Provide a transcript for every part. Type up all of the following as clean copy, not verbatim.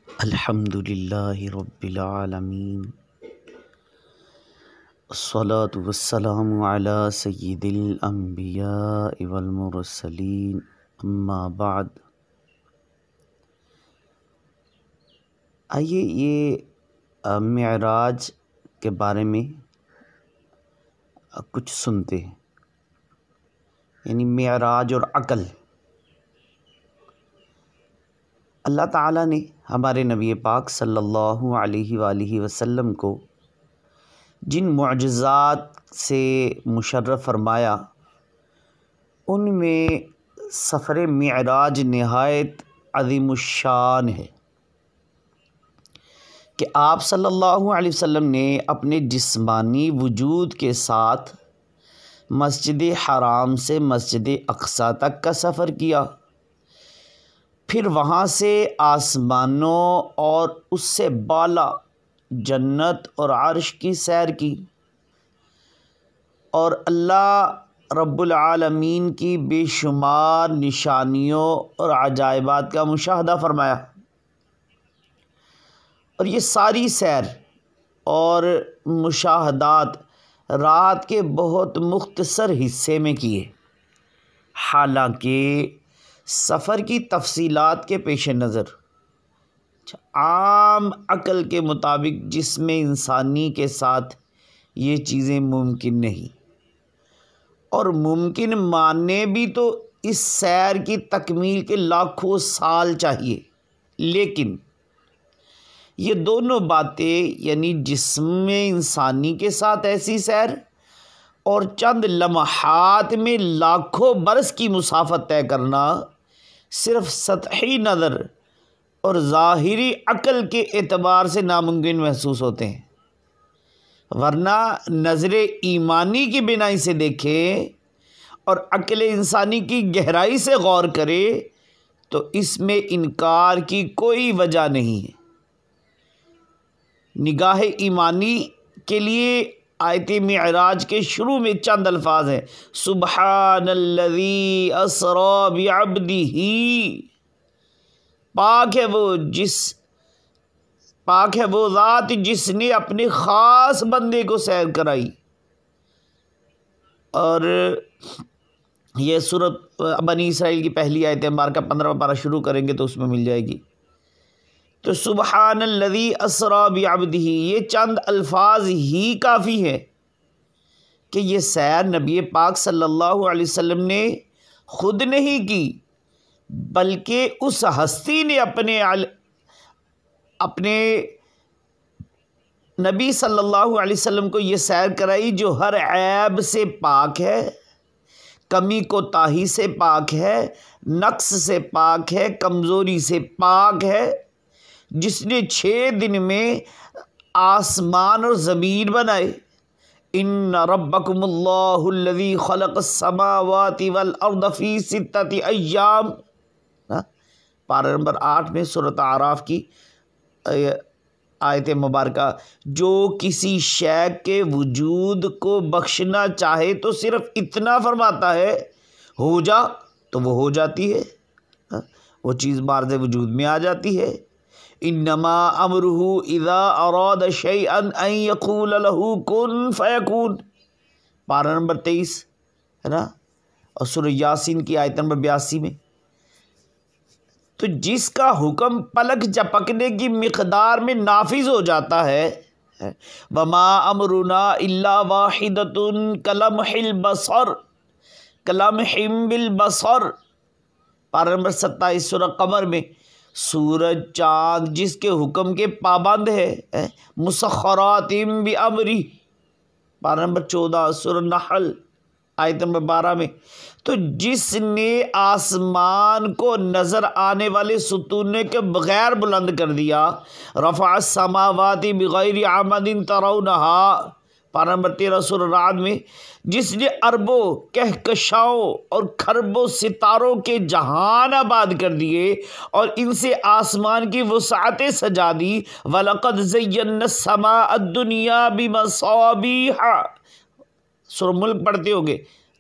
الحمد للہ رب العالمین، الصلاة والسلام علی سید الانبیاء والمرسلین، اما بعد۔ آئیے یہ معراج کے بارے میں کچھ سنتے ہیں، یعنی معراج اور عقل۔ اللہ تعالیٰ نے ہمارے نبی پاک صلی اللہ علیہ وآلہ وسلم کو جن معجزات سے مشرف فرمایا، ان میں سفر معراج نہایت عظیم الشان ہے کہ آپ صلی اللہ علیہ وسلم نے اپنے جسمانی وجود کے ساتھ مسجد حرام سے مسجد اقصیٰ تک کا سفر کیا، پھر وہاں سے آسمانوں اور اس سے بالا جنت اور عرش کی سیر کی، اور اللہ رب العالمین کی بے شمار نشانیوں اور عجائبات کا مشاہدہ فرمایا۔ اور یہ ساری سیر اور مشاہدات رات کے بہت مختصر حصے میں کیے، حالانکہ سفر کی تفصیلات کے پیش نظر عام عقل کے مطابق جسم انسانی کے ساتھ یہ چیزیں ممکن نہیں، اور ممکن ماننے بھی تو اس سیر کی تکمیل کے لاکھوں سال چاہیے، لیکن یہ دونوں باتیں یعنی جسم انسانی کے ساتھ ایسی سیر اور چند لمحات میں لاکھوں برس کی مسافت طے کرنا صرف سطحی نظر اور ظاہری عقل کے اعتبار سے ناممکن محسوس ہوتے ہیں، ورنہ نظر ایمانی کی بنائی سے دیکھیں اور عقل انسانی کی گہرائی سے غور کرے تو اس میں انکار کی کوئی وجہ نہیں ہے۔ نگاہ ایمانی کے لیے آیت معراج کے شروع میں چند الفاظ ہیں: سبحان الذی اسری بعبدہ، پاک ہے وہ ذات جس نے اپنے خاص بندے کو سیر کرائی۔ اور یہ سورۃ بنی اسرائیل کی پہلی آیت مبارکہ 15واں پارہ شروع کریں گے تو اس میں مل جائے گی۔ تو سبحان الذی اسری بعبدہ، یہ چند الفاظ ہی کافی ہے کہ یہ سیر نبی پاک صلی اللہ علیہ وسلم نے خود نہیں کی، بلکہ اس ہستی نے اپنے نبی صلی اللہ علیہ وسلم کو یہ سیر کرائی، جو ہر عیب سے پاک ہے، کمی کوتاہی سے پاک ہے، نقص سے پاک ہے، کمزوری سے پاک ہے، جس نے 6 دن میں آسمان اور زمین بنائے۔ ان ربکم اللہ الذی خلق السماوات والارض فی 6 ایام، پارہ نمبر 8 میں سورۃ اعراف کی آیت مبارکہ، جو کسی شے کے وجود کو بخشنا چاہے تو صرف اتنا فرماتا ہے ہو جا تو وہ ہو جاتی ہے، وہ چیز مارز وجود میں آ جاتی ہے۔ انما امرہ اذا اراد شیئا ان یقول له کن فیکون، پارہ نمبر 23 ہے نا، اور سورہ یاسین کی آیت نمبر 82 میں۔ تو جس کا حکم پلک جھپکنے کی مقدار میں نافذ ہو جاتا ہے، وما امرنا الا واحدۃ کلمح البصر، کلمح بالبصر، پارہ نمبر 27 سورہ قمر میں۔ سورج چاند جس کے حکم کے پابند ہے، مسخرات بامرہ، پارہ نمبر 14 سورہ نحل آیت نمبر 12 میں۔ تو جس نے آسمان کو نظر آنے والے ستون کے بغیر بلند کر دیا، رفع السماوات بغیر عمد ترونہا، پارہ نمبر 13 سورہ رعد میں۔ جس نے اربوں کہکشاؤں اور کھربوں ستاروں کے جہان آباد کر دیے اور ان سے آسمان کی وسعتیں سجا دی، وَلَقَدْ زَيَّنَّا السَّمَاءَ الدُّنْيَا بِمَصَابِيحَ، سورہ ملک پڑھتے ہوگے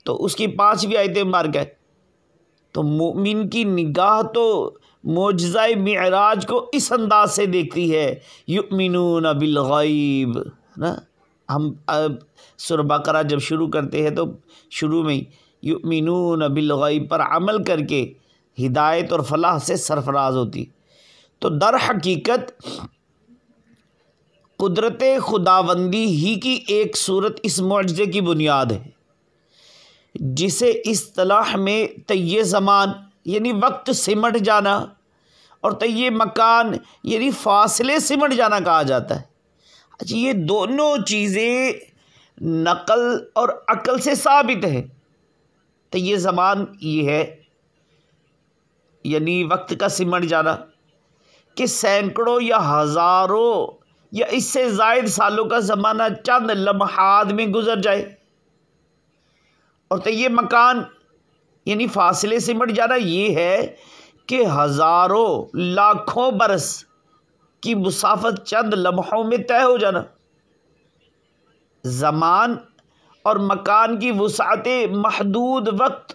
تو اس کی 5ویں آیت مبارکہ ہے۔ تو مومن کی نگاہ تو معجزہ معراج کو اس انداز سے دیکھتی ہے، یؤمنون بالغیب نا۔ ہم سورہ بقرہ جب شروع کرتے ہیں تو شروع میں یؤمنون بالغیب پر عمل کر کے ہدایت اور فلاح سے سرفراز ہوتی۔ تو در حقیقت قدرت خداوندی ہی کی ایک صورت اس معجزے کی بنیاد ہے، جسے اصطلاح میں طی زمان یعنی وقت سمٹ جانا اور طی مکان یعنی فاصلے سمٹ جانا کہا جاتا ہے۔ اچھا، یہ دونوں چیزیں نقل اور عقل سے ثابت ہے۔ طی زمان یہ ہے یعنی وقت کا سمٹ جانا کہ سینکڑوں یا ہزاروں یا اس سے زائد سالوں کا زمانہ چند لمحات میں گزر جائے، اور طی مکان یعنی فاصلے سمٹ جانا یہ ہے کہ ہزاروں لاکھوں برس کی مسافت چند لمحوں میں طے ہو جانا۔ زمان اور مکان کی وسعت محدود وقت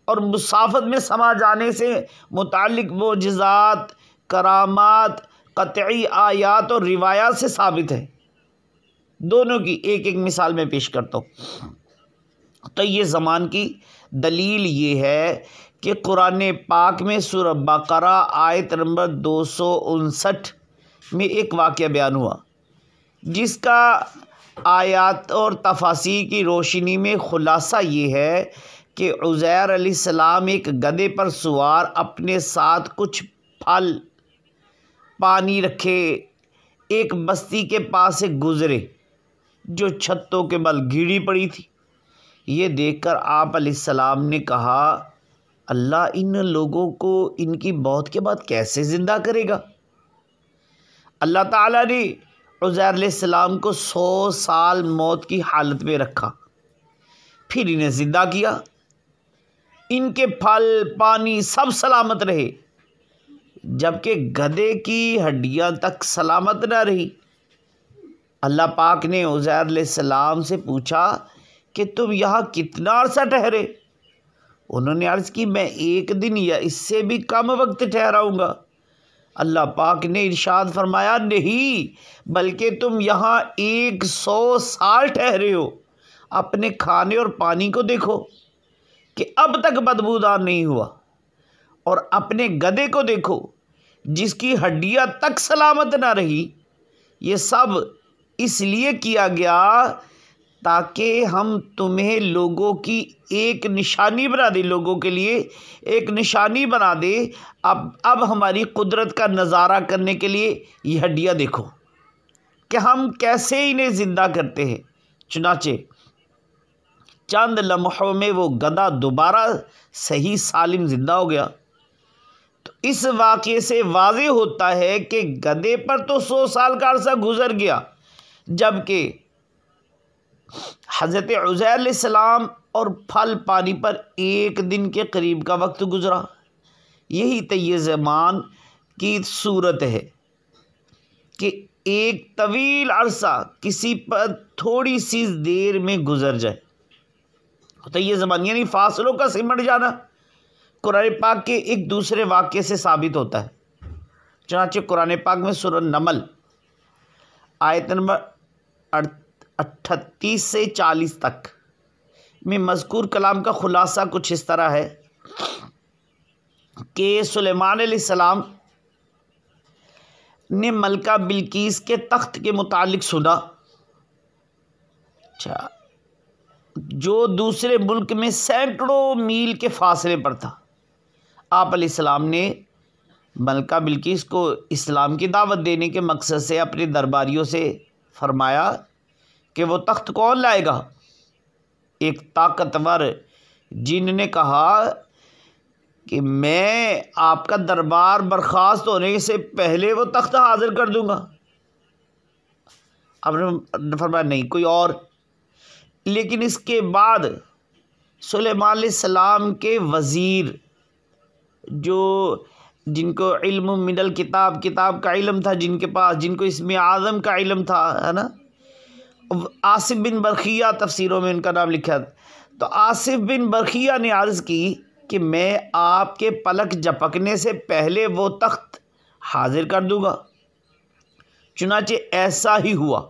اور مسافت میں سما جانے سے متعلق معجزات، کرامات، قطعی آیات اور روایات سے ثابت ہے۔ دونوں کی ایک ایک مثال میں پیش کرتا ہوں۔ تو یہ زمان کی دلیل یہ ہے کہ قرآن پاک میں سورہ بقرہ آیت نمبر 259 میں ایک واقعہ بیان ہوا، جس کا آیات اور تفاسیر کی روشنی میں خلاصہ یہ ہے کہ عزیر علیہ السلام ایک گدھے پر سوار اپنے ساتھ کچھ پھل پانی رکھے ایک بستی کے پاس سے گزرے جو چھتوں کے بل گھیری پڑی تھی۔ یہ دیکھ کر آپ علیہ السلام نے کہا، اللہ ان لوگوں کو ان کی موت کے بعد کیسے زندہ کرے گا؟ اللہ تعالیٰ نے عزیر علیہ السلام کو 100 سال موت کی حالت میں رکھا، پھر انہیں زندہ کیا۔ ان کے پھل پانی سب سلامت رہے، جبکہ گدھے کی ہڈیاں تک سلامت نہ رہی۔ اللہ پاک نے عزیر علیہ السلام سے پوچھا کہ تم یہاں کتنا عرصہ ٹھہرے؟ انہوں نے عرض کی، میں 1 دن یا اس سے بھی کم وقت ٹھہراؤں گا۔ اللہ پاک نے ارشاد فرمایا، نہیں بلکہ تم یہاں 100 سال ٹھہرے ہو۔ اپنے کھانے اور پانی کو دیکھو کہ اب تک بدبودار نہیں ہوا، اور اپنے گدھے کو دیکھو جس کی ہڈیاں تک سلامت نہ رہی۔ یہ سب اس لیے کیا گیا تاکہ ہم تمہیں لوگوں کی ایک نشانی بنا دیں، لوگوں کے لیے ایک نشانی بنا دے۔ اب ہماری قدرت کا نظارہ کرنے کے لیے یہ ہڈیاں دیکھو کہ ہم کیسے انہیں زندہ کرتے ہیں۔ چنانچہ چند لمحوں میں وہ گدھا دوبارہ صحیح سالم زندہ ہو گیا۔ تو اس واقعے سے واضح ہوتا ہے کہ گدھے پر تو 100 سال کا عرصہ گزر گیا، جبکہ حضرت عزیر علیہ السلام اور پھل پانی پر 1 دن کے قریب کا وقت گزرا۔ یہی طی زمان کی صورت ہے کہ ایک طویل عرصہ کسی پر تھوڑی سی دیر میں گزر جائے۔ طی زمان یعنی فاصلوں کا سمٹ جانا قرآن پاک کے ایک دوسرے واقعے سے ثابت ہوتا ہے۔ چنانچہ قرآن پاک میں سورہ نمل آیت نمبر 38 سے 40 تک میں مذکور کلام کا خلاصہ کچھ اس طرح ہے کہ سلیمان علیہ السلام نے ملکہ بلقیس کے تخت کے متعلق سنا، اچھا، جو دوسرے ملک میں سینکڑوں میل کے فاصلے پر تھا۔ آپ علیہ السلام نے ملکہ بلقیس کو اسلام کی دعوت دینے کے مقصد سے اپنے درباریوں سے فرمایا کہ وہ تخت کون لائے گا؟ ایک طاقتور جن نے کہا کہ میں آپ کا دربار برخاست ہونے سے پہلے وہ تخت حاضر کر دوں گا۔ آپ نے فرمایا نہیں، کوئی اور۔ لیکن اس کے بعد سلیمان علیہ السلام کے وزیر جن کو علم من الکتاب، کتاب کا علم تھا، جن کے پاس، جن کو اسم اعظم کا علم تھا، ہے نا، آصف بن برقیہ، تفسیروں میں ان کا نام لکھا ہے۔ تو آصف بن برقیہ نے عرض کی کہ میں آپ کے پلک جھپکنے سے پہلے وہ تخت حاضر کر دوں گا۔ چنانچہ ایسا ہی ہوا،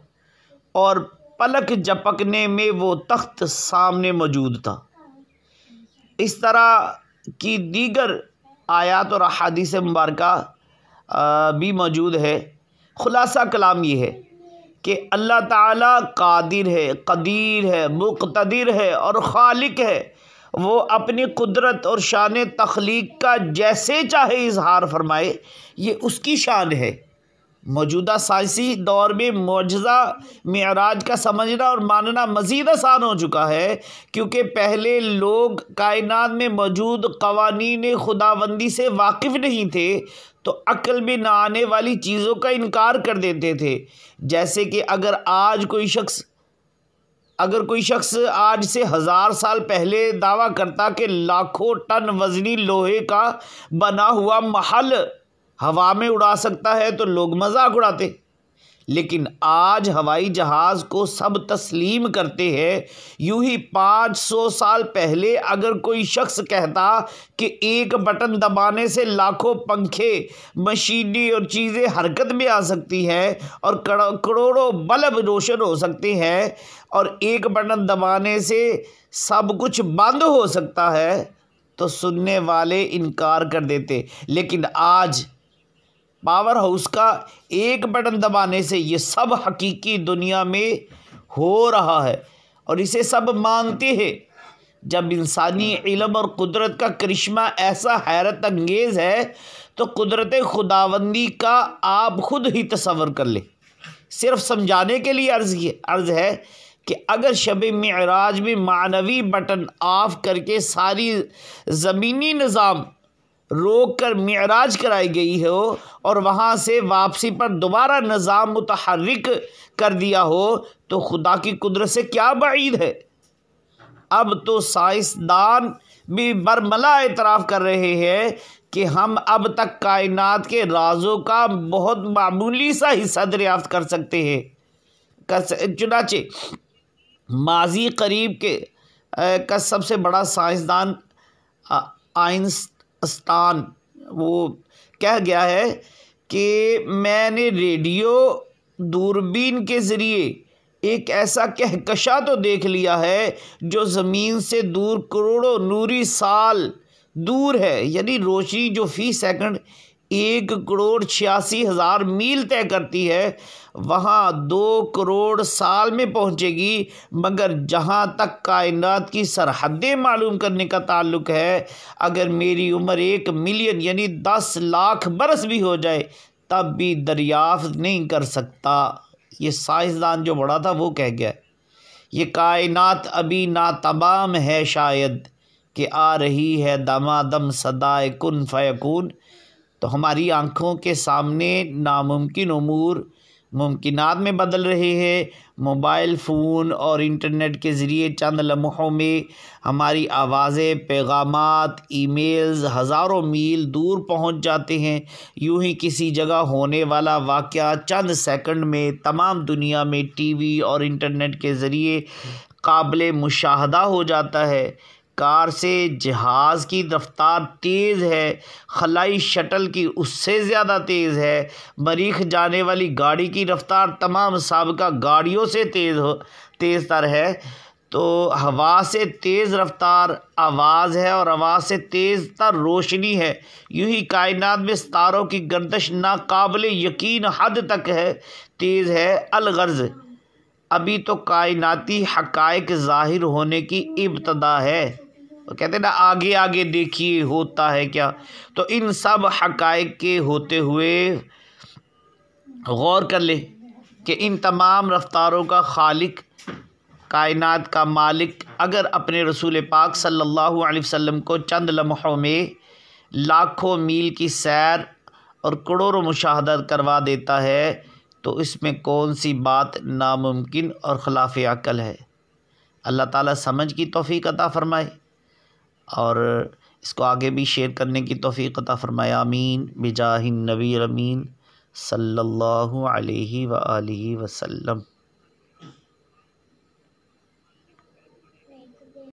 اور پلک جھپکنے میں وہ تخت سامنے موجود تھا۔ اس طرح کی دیگر آیات اور احادیث مبارکہ بھی موجود ہے۔ خلاصہ کلام یہ ہے کہ اللہ تعالیٰ قادر ہے، قدیر ہے، مقتدر ہے اور خالق ہے۔ وہ اپنی قدرت اور شان تخلیق کا جیسے چاہے اظہار فرمائے، یہ اس کی شان ہے۔ موجودہ سائنسی دور میں معجزہ معراج کا سمجھنا اور ماننا مزید آسان ہو چکا ہے، کیونکہ پہلے لوگ کائنات میں موجود قوانین خداوندی سے واقف نہیں تھے تو عقل میں نہ آنے والی چیزوں کا انکار کر دیتے تھے۔ جیسے کہ اگر کوئی شخص آج سے 1000 سال پہلے دعویٰ کرتا کہ لاکھوں ٹن وزنی لوہے کا بنا ہوا محل ہوا میں اڑا سکتا ہے تو لوگ مذاق اڑاتے، لیکن آج ہوائی جہاز کو سب تسلیم کرتے ہیں۔ یوں ہی 500 سال پہلے اگر کوئی شخص کہتا کہ ایک بٹن دبانے سے لاکھوں پنکھے، مشینیں اور چیزیں حرکت میں آ سکتی ہیں اور کروڑوں بلب روشن ہو سکتے ہیں اور ایک بٹن دبانے سے سب کچھ بند ہو سکتا ہے تو سننے والے انکار کر دیتے، لیکن آج پاور ہاؤس کا ایک بٹن دبانے سے یہ سب حقیقی دنیا میں ہو رہا ہے اور اسے سب مانتے ہیں۔ جب انسانی علم اور قدرت کا کرشمہ ایسا حیرت انگیز ہے تو قدرت خداوندی کا آپ خود ہی تصور کر لیں۔ صرف سمجھانے کے لیے عرض ہے کہ اگر شب معراج میں معنوی بٹن آف کر کے ساری زمینی نظام روک کر معراج کرائی گئی ہو اور وہاں سے واپسی پر دوبارہ نظام متحرک کر دیا ہو تو خدا کی قدرت سے کیا بعید ہے۔ اب تو سائنسدان بھی برملا اعتراف کر رہے ہیں کہ ہم اب تک کائنات کے رازوں کا بہت معمولی سا حصہ دریافت کر سکتے ہیں۔ چنانچہ ماضی قریب کا سب سے بڑا سائنسدان آئنسٹائن وہ کہہ گیا ہے کہ میں نے ریڈیو دوربین کے ذریعے ایک ایسا کہکشاں تو دیکھ لیا ہے جو زمین سے دور کروڑوں نوری سال دور ہے، یعنی روشنی جو فی سیکنڈ 1,86,000 میل طے کرتی ہے وہاں 2 کروڑ سال میں پہنچے گی، مگر جہاں تک کائنات کی سرحدیں معلوم کرنے کا تعلق ہے، اگر میری عمر 1 ملین یعنی 10 لاکھ برس بھی ہو جائے تب بھی دریافت نہیں کر سکتا۔ یہ سائنسدان جو بڑا تھا وہ کہہ گیا، یہ کائنات ابھی ناتمام ہے، شاید کہ آ رہی ہے دمادم صدائے کن فیکون۔ تو ہماری آنکھوں کے سامنے ناممکن امور ممکنات میں بدل رہے ہیں۔ موبائل فون اور انٹرنیٹ کے ذریعے چند لمحوں میں ہماری آوازیں، پیغامات، ای میلز ہزاروں میل دور پہنچ جاتے ہیں۔ یوں ہی کسی جگہ ہونے والا واقعہ چند سیکنڈ میں تمام دنیا میں ٹی وی اور انٹرنیٹ کے ذریعے قابل مشاہدہ ہو جاتا ہے۔ کار سے جہاز کی رفتار تیز ہے، خلائی شٹل کی اس سے زیادہ تیز ہے، مریخ جانے والی گاڑی کی رفتار تمام سابقہ گاڑیوں سے تیز تر ہے۔ تو ہوا سے تیز رفتار آواز ہے اور آواز سے تیز تر روشنی ہے۔ یوں ہی کائنات میں ستاروں کی گردش ناقابل یقین حد تک تیز ہے۔ الغرض ابھی تو کائناتی حقائق ظاہر ہونے کی ابتدا ہے۔ وہ کہتے ہیں نا آگے آگے دیکھیے ہوتا ہے کیا۔ تو ان سب حقائق کے ہوتے ہوئے غور کر لیں کہ ان تمام رفتاروں کا خالق، کائنات کا مالک اگر اپنے رسول پاک صلی اللہ علیہ وسلم کو چند لمحوں میں لاکھوں میل کی سیر اور کروڑوں مشاہدہ کروا دیتا ہے تو اس میں کون سی بات ناممکن اور خلاف عقل ہے۔ اللہ تعالیٰ سمجھ کی توفیق عطا فرمائے اور اس کو آگے بھی شیئر کرنے کی توفیق عطا فرمائے۔ آمین بجاہ النبی الامین صلی اللہ علیہ وآلہ وسلم۔